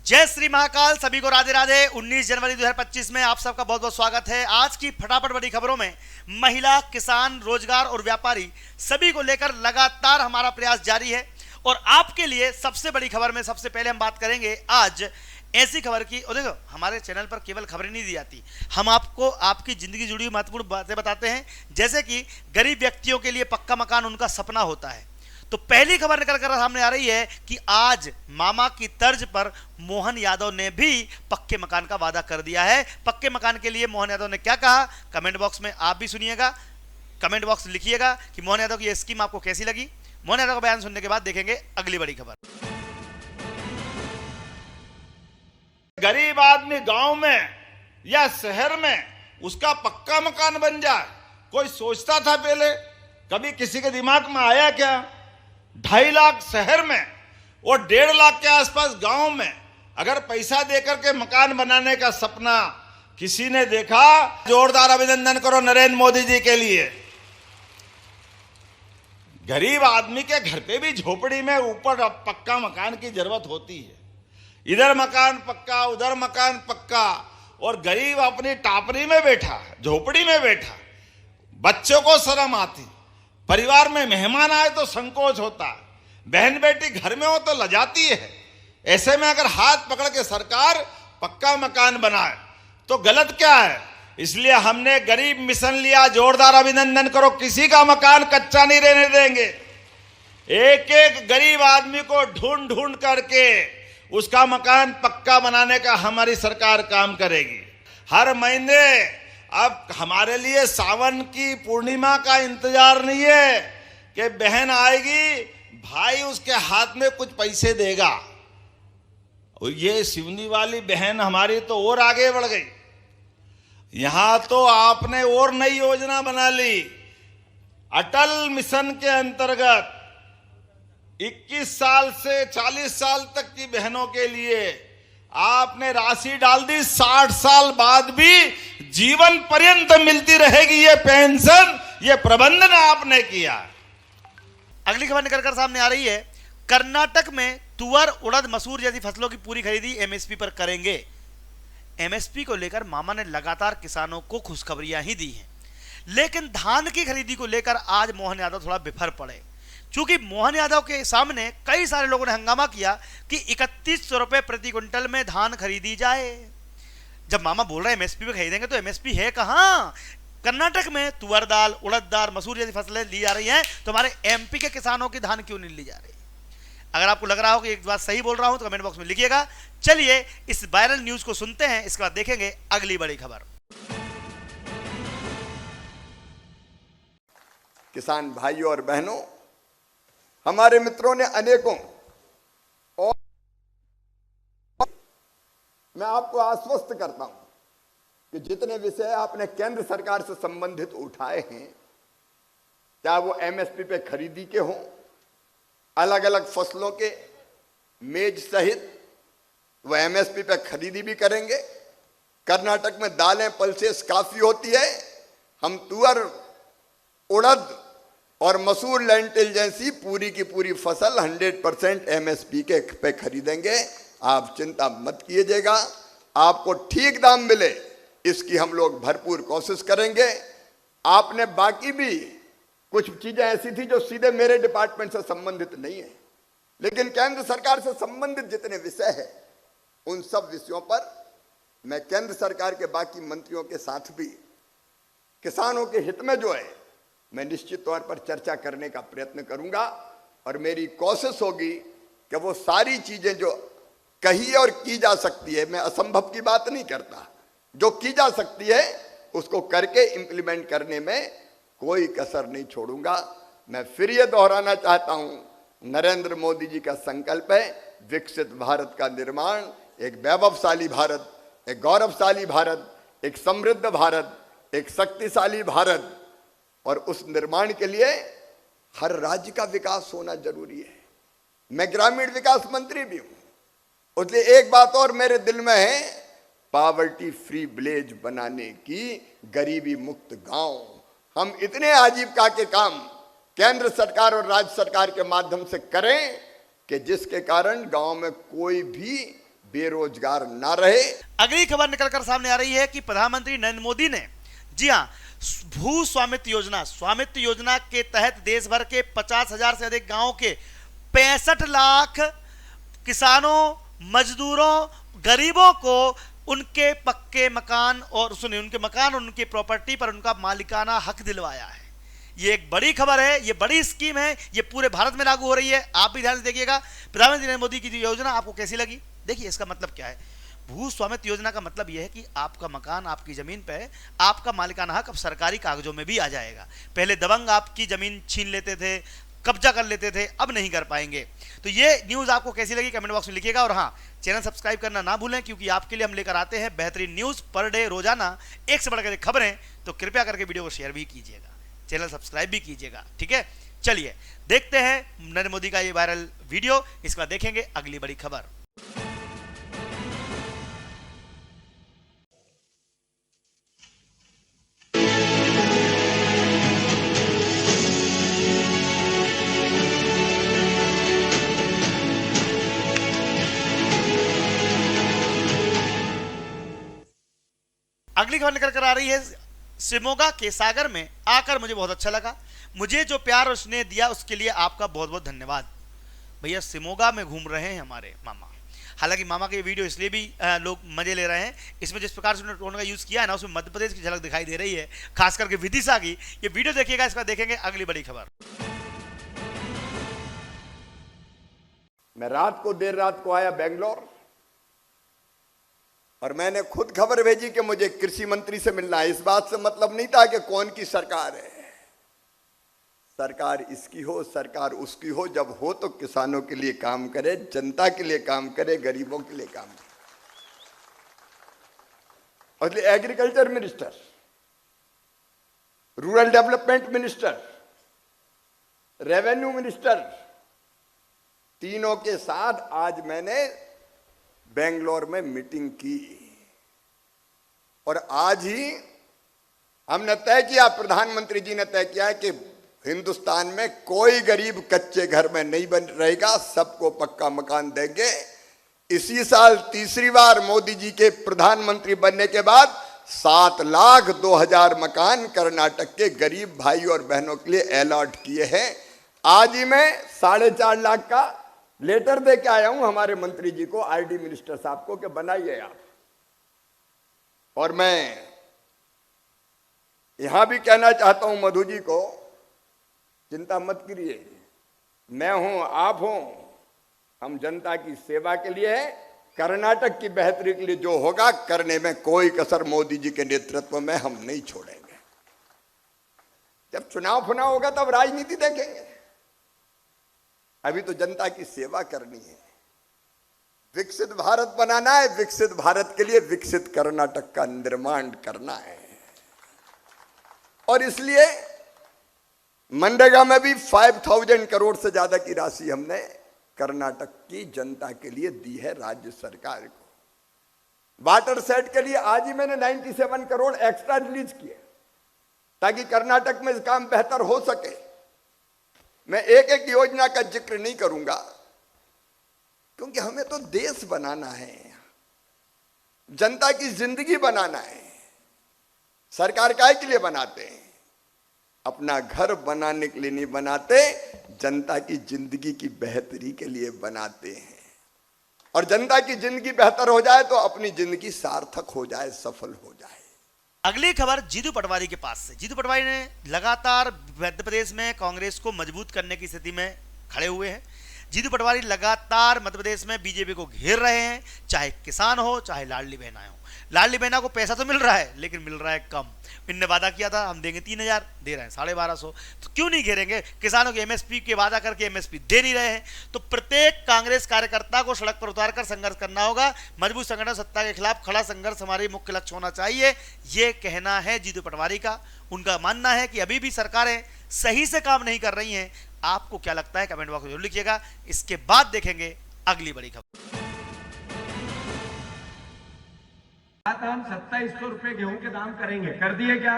जय श्री महाकाल। सभी को राधे राधे। 19 जनवरी 2025 में आप सबका बहुत बहुत स्वागत है। आज की फटाफट बड़ी खबरों में महिला, किसान, रोजगार और व्यापारी सभी को लेकर लगातार हमारा प्रयास जारी है। और आपके लिए सबसे बड़ी खबर में सबसे पहले हम बात करेंगे आज ऐसी खबर की। और देखो, हमारे चैनल पर केवल खबरें नहीं दी जाती, हम आपको आपकी जिंदगी जुड़ी हुई महत्वपूर्ण बातें बताते हैं। जैसे कि गरीब व्यक्तियों के लिए पक्का मकान उनका सपना होता है। तो पहली खबर निकल कर सामने आ रही है कि आज मामा की तर्ज पर मोहन यादव ने भी पक्के मकान का वादा कर दिया है। पक्के मकान के लिए मोहन यादव ने क्या कहा, कमेंट बॉक्स में आप भी सुनिएगा। कमेंट बॉक्स लिखिएगा कि मोहन यादव की यह स्कीम आपको कैसी लगी। मोहन यादव का बयान सुनने के बाद देखेंगे अगली बड़ी खबर। गरीब आदमी गांव में या शहर में उसका पक्का मकान बन जाए, कोई सोचता था पहले? कभी किसी के दिमाग में आया क्या? 2.5 लाख शहर में और 1.5 लाख के आसपास गांव में अगर पैसा देकर के मकान बनाने का सपना किसी ने देखा, जोरदार अभिनंदन करो नरेंद्र मोदी जी के लिए। गरीब आदमी के घर पे भी झोपड़ी में ऊपर पक्का मकान की जरूरत होती है। इधर मकान पक्का, उधर मकान पक्का, और गरीब अपनी टापरी में बैठा, झोपड़ी में बैठा। बच्चों को शर्म आती, परिवार में मेहमान आए तो संकोच होता, बहन बेटी घर में हो तो लजाती है। ऐसे में अगर हाथ पकड़ के सरकार पक्का मकान बनाए तो गलत क्या है? इसलिए हमने गरीब मिशन लिया। जोरदार अभिनंदन करो। किसी का मकान कच्चा नहीं रहने देंगे। एक एक गरीब आदमी को ढूंढ ढूंढ करके उसका मकान पक्का बनाने का हमारी सरकार काम करेगी। हर महीने अब हमारे लिए सावन की पूर्णिमा का इंतजार नहीं है कि बहन आएगी, भाई उसके हाथ में कुछ पैसे देगा। और ये सिवनी वाली बहन हमारी तो और आगे बढ़ गई। यहां तो आपने और नई योजना बना ली। अटल मिशन के अंतर्गत 21 साल से 40 साल तक की बहनों के लिए आपने राशि डाल दी। 60 साल बाद भी जीवन पर्यंत मिलती रहेगी ये पेंशन। ये प्रबंधन आपने किया। अगली खबर निकल कर सामने आ रही है। कर्नाटक में तुअर, उड़द, मसूर जैसी फसलों की पूरी खरीदी एमएसपी पर करेंगे। एमएसपी को लेकर मामा ने लगातार किसानों को खुशखबरियां ही दी हैं, लेकिन धान की खरीदी को लेकर आज मोहन यादव थोड़ा बिफर पड़े। चूंकि मोहन यादव के सामने कई सारे लोगों ने हंगामा किया कि 3100 रुपए प्रति क्विंटल में धान खरीदी जाए। जब मामा बोल रहे हैं एमएसपी पे खरीदेंगे, तो एमएसपी है कहां? कर्नाटक में तुअर दाल, उड़द दाल, मसूर जैसी फसलें ली जा रही हैं, तो हमारे एमपी के किसानों की धान क्यों नहीं ली जा रही? अगर आपको लग रहा हो कि एक बात सही बोल रहा हूं तो कमेंट बॉक्स में लिखिएगा। चलिए इस वायरल न्यूज को सुनते हैं, इसके बाद देखेंगे अगली बड़ी खबर। किसान भाइयों और बहनों, हमारे मित्रों ने अनेकों, और मैं आपको आश्वस्त करता हूं कि जितने विषय आपने केंद्र सरकार से संबंधित उठाए हैं, चाहे वो एमएसपी पे खरीदी के हों, अलग अलग फसलों के मेज सहित, वो एमएसपी पे खरीदी भी करेंगे। कर्नाटक में दालें पल्सेस काफी होती है। हम तुअर, उड़द और मसूर, लेंटिल जैसी पूरी की पूरी फसल 100% एमएसपी के पे खरीदेंगे। आप चिंता मत कीजिएगा, आपको ठीक दाम मिले इसकी हम लोग भरपूर कोशिश करेंगे। आपने बाकी भी कुछ चीजें ऐसी थी जो सीधे मेरे डिपार्टमेंट से संबंधित नहीं है, लेकिन केंद्र सरकार से संबंधित जितने विषय है उन सब विषयों पर मैं केंद्र सरकार के बाकी मंत्रियों के साथ भी किसानों के हित में जो है मैं निश्चित तौर पर चर्चा करने का प्रयत्न करूंगा। और मेरी कोशिश होगी कि वो सारी चीजें जो कही और की जा सकती है, मैं असंभव की बात नहीं करता, जो की जा सकती है उसको करके इंप्लीमेंट करने में कोई कसर नहीं छोड़ूंगा। मैं फिर ये दोहराना चाहता हूं, नरेंद्र मोदी जी का संकल्प है विकसित भारत का निर्माण, एक वैभवशाली भारत, एक गौरवशाली भारत, एक समृद्ध भारत, एक शक्तिशाली भारत। और उस निर्माण के लिए हर राज्य का विकास होना जरूरी है। मैं ग्रामीण विकास मंत्री भी हूं, इसलिए एक बात और मेरे दिल में है, पॉवर्टी फ्री विलेज बनाने की, गरीबी मुक्त गांव। हम इतने आजीविका के काम केंद्र सरकार और राज्य सरकार के माध्यम से करें कि जिसके कारण गांव में कोई भी बेरोजगार ना रहे। अगली खबर निकलकर सामने आ रही है कि प्रधानमंत्री नरेंद्र मोदी ने, जी हां, भू स्वामित्व योजना के तहत देश भर के 50,000 से अधिक गांवों के 65 लाख किसानों, मजदूरों, गरीबों को उनके पक्के मकान और उनके मकान और उनकी प्रॉपर्टी पर उनका मालिकाना हक दिलवाया है। ये एक बड़ी खबर है, ये बड़ी स्कीम है, ये पूरे भारत में लागू हो रही है। आप भी ध्यान से देखिएगा। प्रधानमंत्री नरेंद्र मोदी की योजना आपको कैसी लगी? देखिए इसका मतलब क्या है। भू स्वामित्व योजना का मतलब यह है कि आपका मकान आपकी जमीन पे है, आपका मालिकाना हक अब सरकारी कागजों में भी आ जाएगा। पहले दबंग आपकी जमीन छीन लेते थे, कब्जा कर लेते थे, अब नहीं कर पाएंगे। तो ये न्यूज़ आपको कैसी लगी कमेंट बॉक्स में लिखिएगा। और हाँ, चैनल सब्सक्राइब करना ना भूलें, क्योंकि आपके लिए हम लेकर आते हैं बेहतरीन न्यूज़ पर डे, रोजाना एक से बढ़कर एक खबरें। तो कृपया करके वीडियो को शेयर भी कीजिएगा, चैनल सब्सक्राइब भी कीजिएगा, ठीक है। चलिए देखते हैं नरेंद्र मोदी का ये वायरल वीडियो, इसके बाद देखेंगे अगली बड़ी खबर। अगली खबर निकल कर आ रही है शिमोगा के सागर में आकर मुझे बहुत अच्छा लगा। मुझे जो प्यार और स्नेह दिया उसके लिए आपका बहुत बहुत धन्यवाद। भैया शिमोगा में घूम रहे हैं हमारे मामा। हालांकि मामा के वीडियो इसलिए भी लोग मजे ले रहे हैं, इसमें जिस प्रकार से उन्होंने टोन का यूज किया है ना, उसमें मध्य प्रदेश की झलक दिखाई दे रही है, खास करके विदिशा की। ये वीडियो देखिएगा, इसका देखेंगे अगली बड़ी खबर। मैं रात को देर रात को आया बेंगलोर, और मैंने खुद खबर भेजी कि मुझे कृषि मंत्री से मिलना है। इस बात से मतलब नहीं था कि कौन की सरकार है, सरकार इसकी हो, सरकार उसकी हो, जब हो तो किसानों के लिए काम करे, जनता के लिए काम करे, गरीबों के लिए काम करे। और agriculture minister, rural development minister, revenue minister, तीनों के साथ आज मैंने बेंगलोर में मीटिंग की। और आज ही हमने तय किया, प्रधानमंत्री जी ने तय किया कि हिंदुस्तान में कोई गरीब कच्चे घर में नहीं बन रहेगा, सबको पक्का मकान देंगे। इसी साल तीसरी बार मोदी जी के प्रधानमंत्री बनने के बाद 7,02,000 मकान कर्नाटक के गरीब भाई और बहनों के लिए अलॉट किए हैं। आज ही मैं 4.5 लाख का लेटर दे के आया हूं हमारे मंत्री जी को, आरडी मिनिस्टर साहब को, कि बनाइए आप। और मैं यहां भी कहना चाहता हूं मधु जी को, चिंता मत करिए, मैं हूं, आप हो, हम जनता की सेवा के लिए है। कर्नाटक की बेहतरी के लिए जो होगा करने में कोई कसर मोदी जी के नेतृत्व में हम नहीं छोड़ेंगे। जब चुनाव फुनाव होगा तब राजनीति देखेंगे, अभी तो जनता की सेवा करनी है। विकसित भारत बनाना है, विकसित भारत के लिए विकसित कर्नाटक का निर्माण करना है। और इसलिए मनरेगा में भी 5,000 करोड़ से ज्यादा की राशि हमने कर्नाटक की जनता के लिए दी है राज्य सरकार को। वाटर सेट के लिए आज ही मैंने 97 करोड़ एक्स्ट्रा रिलीज किए ताकि कर्नाटक में काम बेहतर हो सके। मैं एक एक योजना का जिक्र नहीं करूंगा, क्योंकि हमें तो देश बनाना है, जनता की जिंदगी बनाना है। सरकार काय के लिए बनाते हैं? अपना घर बनाने के लिए नहीं बनाते, जनता की जिंदगी की बेहतरी के लिए बनाते हैं। और जनता की जिंदगी बेहतर हो जाए तो अपनी जिंदगी सार्थक हो जाए, सफल हो जाए। अगली खबर जीतू पटवारी के पास से। जीतू पटवारी ने लगातार मध्य प्रदेश में कांग्रेस को मजबूत करने की स्थिति में खड़े हुए हैं। जीतू पटवारी लगातार मध्य प्रदेश में बीजेपी को घेर रहे हैं, चाहे किसान हो चाहे लाडली बहना हो। लाडली बहना को पैसा तो मिल रहा है, लेकिन मिल रहा है कम। इनने वादा किया था हम देंगे 3,000, दे रहे हैं 1250। तो क्यों नहीं घेरेंगे? किसानों की एमएसपी के वादा करके एमएसपी दे नहीं रहे हैं। तो प्रत्येक कांग्रेस कार्यकर्ता को सड़क पर उतारकर संघर्ष करना होगा। मजबूत संगठन सत्ता के खिलाफ खड़ा संघर्ष हमारी मुख्य लक्ष्य होना चाहिए, ये कहना है जीतू पटवारी का। उनका मानना है कि अभी भी सरकारें सही से काम नहीं कर रही हैं। आपको क्या लगता है कमेंट बॉक्स में जरूर लिखिएगा। इसके बाद देखेंगे अगली बड़ी खबर। हम 2700 रुपए गेहूं के दाम करेंगे, कर दिए क्या?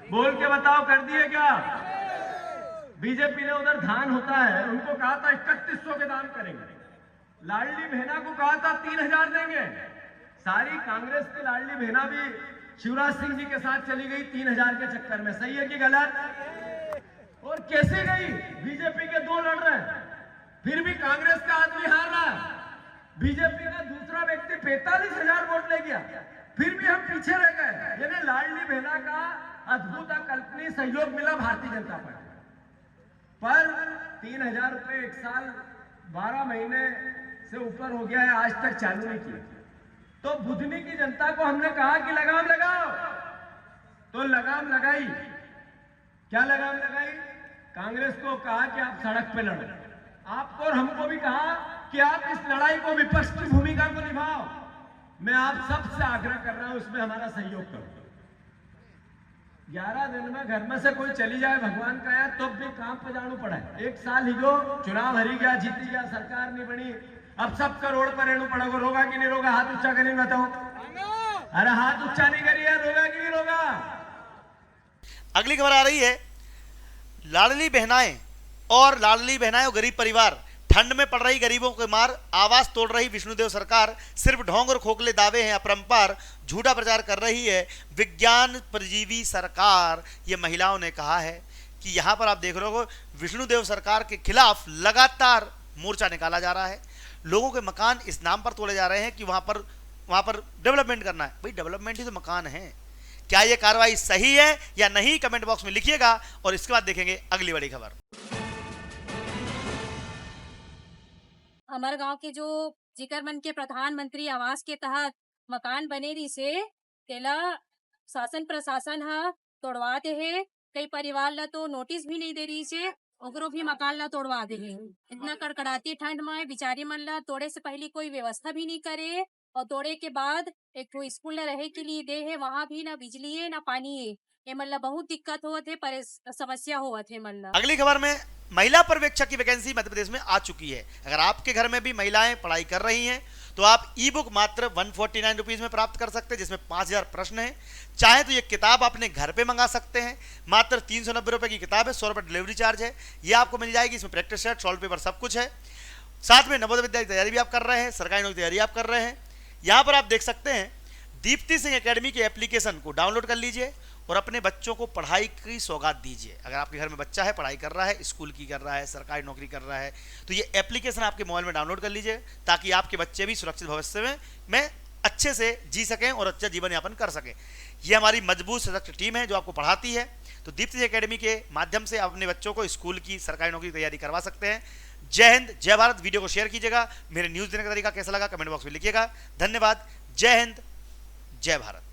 बोल के बताओ, कर दिए क्या? बीजेपी ने उधर धान होता है, उनको कहा था 3100 के दाम करेंगे, लाडली बहना को कहा था 3,000 देंगे, सारी कांग्रेस की लाडली बहना भी शिवराज सिंह जी के साथ चली गई 3,000 के चक्कर में। सही है कि गलत? और कैसे गई? बीजेपी के 2 लड़ रहे हैं, फिर भी कांग्रेस का आदमी हार रहा है। बीजेपी का दूसरा व्यक्ति 45,000 वोट ले गया, फिर भी हम पीछे रह गए। यानी लाडली बहना का अद्भुत अकल्पनीय सहयोग मिला भारतीय जनता पार्टी पर। 3,000 रुपए एक साल 12 महीने से ऊपर हो गया है, आज तक चालू नहीं किया। तो बुधनी की जनता को हमने कहा कि लगाम लगाओ, तो लगाम लगाई। क्या लगाम लगाई? कांग्रेस को कहा कि आप सड़क पे लड़ो, आपको और हमको भी कहा कि आप इस लड़ाई को विपक्ष की भूमिका को निभाओ। मैं आप सबसे आग्रह कर रहा हूं उसमें हमारा सहयोग करो। 11 दिन में घर में से कोई चली जाए भगवान का यार, तो भी काम पे जाना पड़ा है। 1 साल ही जो चुनाव हरी गया, जीती गया, सरकार नहीं बनी, अब सब करोड़ पर रेणु पड़ेगा। रोगा कि नहीं रोगा? हाथ ऊंचा करें बताओ। अरे हाथ ऊंचा नहीं करिए, रोगा कि नहीं रोगा? अगली खबर आ रही है, लाडली बहनाएं और गरीब परिवार, ठंड में पड़ रही गरीबों के मार, आवाज तोड़ रही विष्णुदेव सरकार, सिर्फ ढोंग और खोखले दावे हैं अपरंपार, झूठा प्रचार कर रही है विज्ञान परजीवी सरकार। ये महिलाओं ने कहा है कि यहां पर आप देख रहे हो विष्णुदेव सरकार के खिलाफ लगातार मोर्चा निकाला जा रहा है। लोगों के मकान इस नाम पर तोड़े जा रहे हैं कि वहां पर डेवलपमेंट करना है। भाई डेवलपमेंट ही तो मकान है। क्या यह कार्रवाई सही है या नहीं, कमेंट बॉक्स में लिखिएगा। और इसके बाद देखेंगे अगली बड़ी खबर। हमारे गांव के जो जिकरमन के प्रधानमंत्री आवास के तहत मकान बने रही से तेला शासन प्रशासन हा तोड़वा दे है। कई परिवार ला तो नोटिस भी नहीं दे रही से, ओकरो भी मकान ला तोड़वा दे है। इतना कड़कड़ाती ठंड में बिचारी मन ला तोड़े से पहले कोई व्यवस्था भी नहीं करे, और तोड़े के बाद एक तो स्कूल ला रहे के लिए दे है, वहाँ भी ना बिजली है ना पानी है। ये मन ला बहुत दिक्कत होत है, समस्या होत है मन ला। अगली खबर में महिला पर्यवेक्षक की वैकेंसी मध्य प्रदेश में आ चुकी है। अगर आपके घर में भी महिलाएं पढ़ाई कर रही हैं तो आप ई बुक मात्र 149 रुपीज में प्राप्त कर सकते हैं, जिसमें 5000 प्रश्न हैं। चाहे तो ये किताब अपने घर पे मंगा सकते हैं। मात्र 390 रुपए की किताब है, 100 रुपए डिलीवरी चार्ज है। ये आपको मिल जाएगी। इसमें प्रैक्टिस सेट, सॉल्व पेपर सब कुछ है। साथ में नवोदय विद्यालय की तैयारी भी आप कर रहे हैं, सरकारी नौकरी की तैयारी आप कर रहे हैं। यहाँ पर आप देख सकते हैं दीप्ति सिंह एकेडमी के एप्लीकेशन को डाउनलोड कर लीजिए और अपने बच्चों को पढ़ाई की सौगात दीजिए। अगर आपके घर में बच्चा है, पढ़ाई कर रहा है, स्कूल की कर रहा है, सरकारी नौकरी कर रहा है, तो ये एप्लीकेशन आपके मोबाइल में डाउनलोड कर लीजिए, ताकि आपके बच्चे भी सुरक्षित भविष्य में अच्छे से जी सकें और अच्छा जीवन यापन कर सकें। ये हमारी मजबूत सशक्त टीम है जो आपको पढ़ाती है। तो दीप्ति एकेडमी के माध्यम से आप अपने बच्चों को स्कूल की, सरकारी नौकरी की तैयारी करवा सकते हैं। जय हिंद, जय भारत। वीडियो को शेयर कीजिएगा। मेरे न्यूज़ देने का तरीका कैसा लगा कमेंट बॉक्स में लिखिएगा। धन्यवाद। जय हिंद, जय भारत।